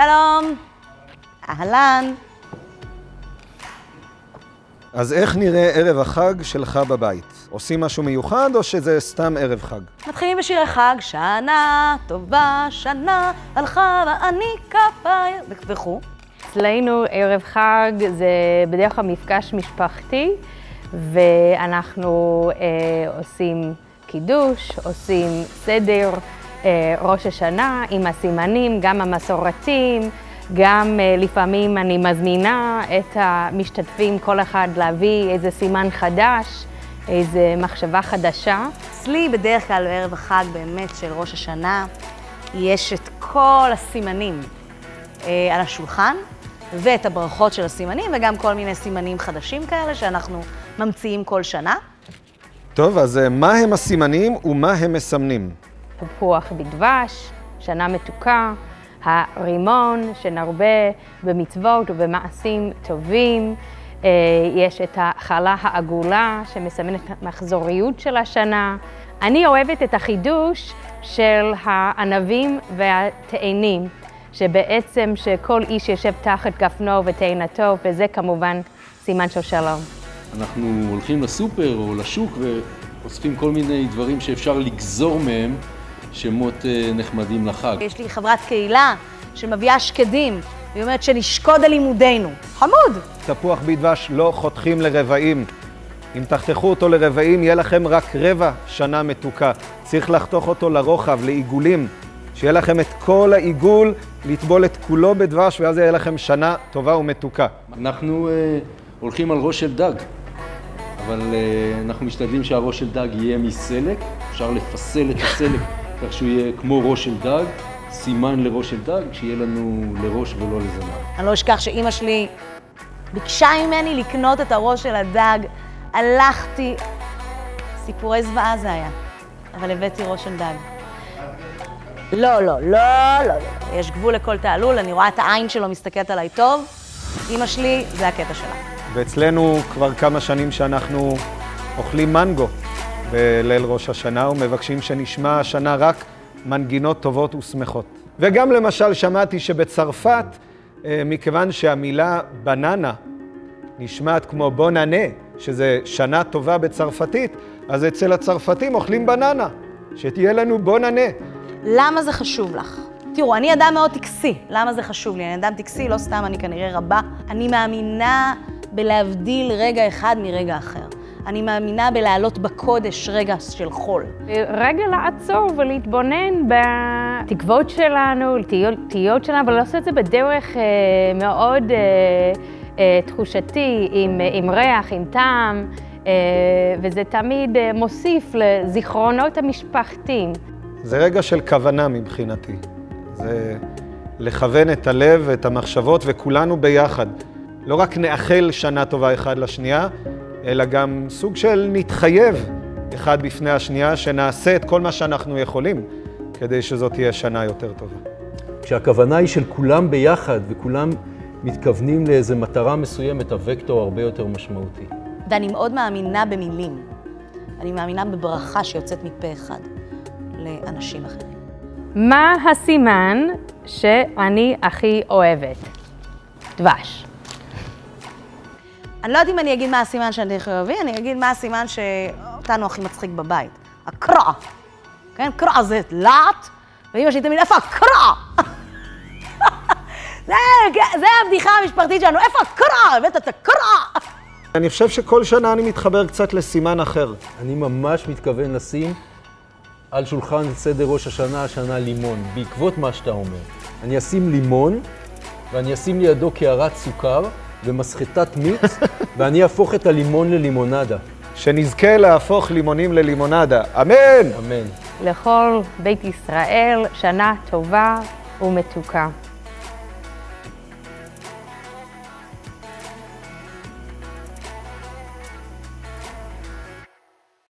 שלום. אהלן. אז איך נראה ערב החג שלך בבית? עושים משהו מיוחד או שזה סתם ערב חג? מתחילים בשיר החג, שנה טובה, שנה הלכה ואני כפיים, וכו'. אצלנו ערב חג זה בדרך כלל מפגש משפחתי, ואנחנו עושים קידוש, עושים סדר, ראש השנה עם הסימנים, גם המסורתיים, גם לפעמים אני מזמינה את המשתתפים, כל אחד להביא איזה סימן חדש, איזה מחשבה חדשה. אצלי בדרך כלל בערב החג באמת של ראש השנה, יש את כל הסימנים על השולחן, ואת הברכות של הסימנים, וגם כל מיני סימנים חדשים כאלה שאנחנו ממציאים כל שנה. טוב, אז מה הם הסימנים ומה הם מסמנים? תפוח בדבש, שנה מתוקה, הרימון שנרבה במצוות ובמעשים טובים, יש את החלה העגולה שמסמנת את המחזוריות של השנה. אני אוהבת את החידוש של הענבים והתאנים, שבעצם שכל איש יושב תחת גפנו ותאנתו, וזה כמובן סימן של שלום. אנחנו הולכים לסופר או לשוק ואוספים כל מיני דברים שאפשר לגזור מהם שמות נחמדים לחג. יש לי חברת קהילה שמביאה שקדים, והיא אומרת שנשקוד על לימודינו. חמוד! תפוח בדבש לא חותכים לרבעים. אם תחתכו אותו לרבעים, יהיה לכם רק רבע שנה מתוקה. צריך לחתוך אותו לרוחב, לעיגולים. שיהיה לכם את כל העיגול, לטבול את כולו בדבש, ואז יהיה לכם שנה טובה ומתוקה. אנחנו הולכים על ראש של דג, אבל אנחנו משתדלים שהראש של דג יהיה מסלק. אפשר לפסל את הסלק כך שהוא יהיה כמו ראש של דג, סימן לראש של דג, שיהיה לנו לראש ולא לזנב. אני לא אשכח שאמא שלי ביקשה ממני לקנות את הראש של הדג. הלכתי, סיפורי זוועה זה היה, אבל הבאתי ראש של דג. לא, לא, לא, לא, לא. יש גבול לכל תעלול, אני רואה את העין שלו מסתכלת עליי טוב. אמא שלי, זה הקטע שלה. ואצלנו כבר כמה שנים שאנחנו אוכלים מנגו בליל ראש השנה, ומבקשים שנשמע השנה רק מנגינות טובות ושמחות. וגם למשל שמעתי שבצרפת, מכיוון שהמילה בננה נשמעת כמו בוננה, שזה שנה טובה בצרפתית, אז אצל הצרפתים אוכלים בננה, שתהיה לנו בוננה. למה זה חשוב לך? תראו, אני אדם מאוד טקסי. למה זה חשוב לי? אני אדם טקסי, לא סתם, אני כנראה רבה. אני מאמינה בלהבדיל רגע אחד מרגע אחר. אני מאמינה בלעלות בקודש רגע של חול. רגע לעצור ולהתבונן בתקוות שלנו, תהיות שלנו, אבל לעשות את זה בדרך מאוד תחושתי, עם ריח, עם טעם, וזה תמיד מוסיף לזיכרונות המשפחתיים. זה רגע של כוונה מבחינתי. זה לכוון את הלב ואת המחשבות, וכולנו ביחד. לא רק נאחל שנה טובה אחד לשנייה, אלא גם סוג של נתחייב אחד בפני השנייה, שנעשה את כל מה שאנחנו יכולים, כדי שזאת תהיה שנה יותר טובה. כשהכוונה היא של כולם ביחד, וכולם מתכוונים לאיזו מטרה מסוימת, הוקטור הרבה יותר משמעותי. ואני מאוד מאמינה במילים. אני מאמינה בברכה שיוצאת מפה אחד לאנשים אחרים. מה הסימן שאני הכי אוהבת? דבש. אני לא יודעת אם אני אגיד מה הסימן שאני הכי אוהבת, אני אגיד מה הסימן שאותנו הכי מצחיק בבית. הקרע. כן? קרע זה לאט, ואמא שלי תמיד, איפה הקרע? זה הבדיחה המשפחתית שלנו, איפה הקרע? הבאת את הקרע! אני חושב שכל שנה אני מתחבר קצת לסימן אחר. אני ממש מתכוון לשים על שולחן סדר ראש השנה לימון, בעקבות מה שאתה אומר. אני אשים לימון, ואני אשים לידו קערת סוכר ומסחטת מיץ, ואני אהפוך את הלימון ללימונדה. שנזכה להפוך לימונים ללימונדה. אמן! אמן. לכל בית ישראל שנה טובה ומתוקה.